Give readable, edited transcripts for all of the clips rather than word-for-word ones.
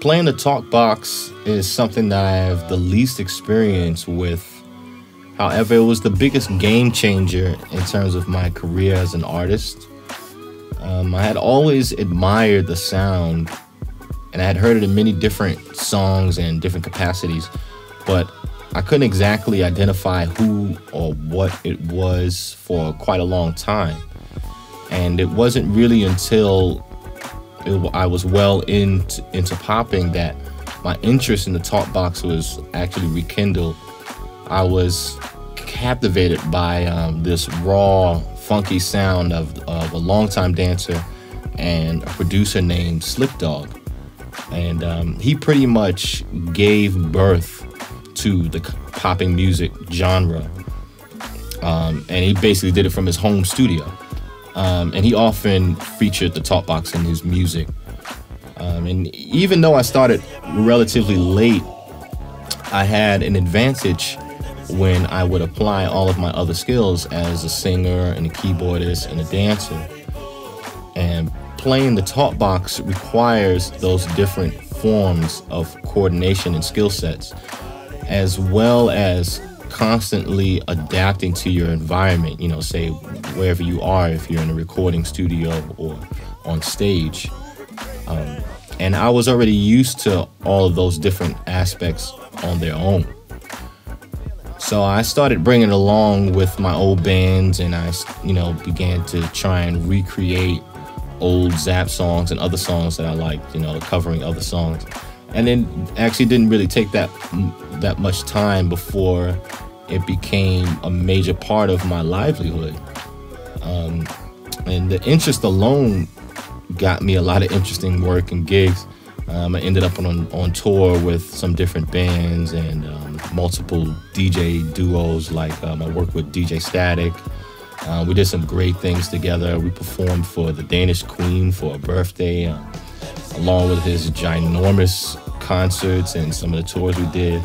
Playing the talk box is something that I have the least experience with. However, it was the biggest game changer in terms of my career as an artist. I had always admired the sound, and I had heard it in many different songs and different capacities, but I couldn't exactly identify who or what it was for quite a long time. And it wasn't really until I was well into popping that my interest in the talk box was actually rekindled. I was captivated by this raw, funky sound of a longtime dancer and a producer named Slick Dog. And he pretty much gave birth to the popping music genre. And he basically did it from his home studio. And he often featured the talk box in his music. And even though I started relatively late, I had an advantage when I would apply all of my other skills as a singer and a keyboardist and a dancer. And playing the talk box requires those different forms of coordination and skill sets, as well as constantly adapting to your environment, you know, say wherever you are, if you're in a recording studio or on stage. And I was already used to all of those different aspects on their own. So I started bringing it along with my old bands, and I, began to try and recreate old Zap songs and other songs that I liked, covering other songs. And then actually didn't really take that much time before it became a major part of my livelihood. And the interest alone got me a lot of interesting work and gigs. I ended up on tour with some different bands and multiple DJ duos, like I worked with DJ Static. We did some great things together. We performed for the Danish Queen for a birthday, along with his ginormous concerts and some of the tours we did.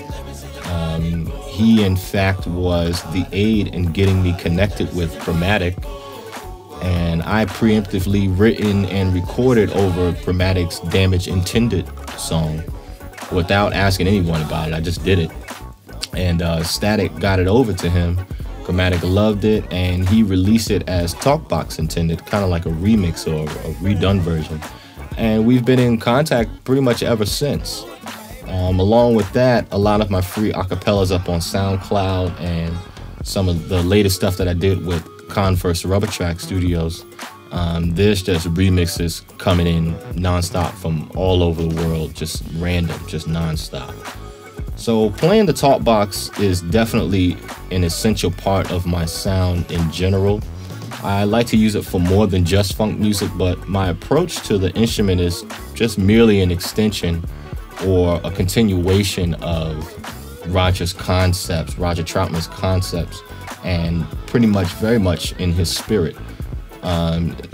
He, in fact, was the aid in getting me connected with Chromatic, and I preemptively written and recorded over Chromatic's Damage Intended song without asking anyone about it. I just did it. And Static got it over to him. Chromatic loved it, and he released it as Talkbox Intended, kind of like a remix or a redone version. And we've been in contact pretty much ever since. Along with that, a lot of my free acapellas up on SoundCloud, and some of the latest stuff that I did with Converse Rubber Track Studios. There's just remixes coming in nonstop from all over the world, just random, just nonstop. So playing the talk box is definitely an essential part of my sound in general. I like to use it for more than just funk music, but my approach to the instrument is just merely an extension or a continuation of Roger Troutman's concepts, and pretty much very much in his spirit.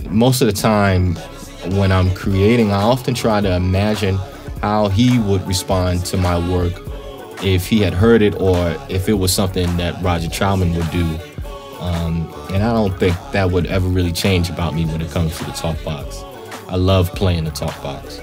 Most of the time when I'm creating, I often try to imagine how he would respond to my work if he had heard it, or if it was something that Roger Troutman would do. And I don't think that would ever really change about me when it comes to the talk box. I love playing the talk box.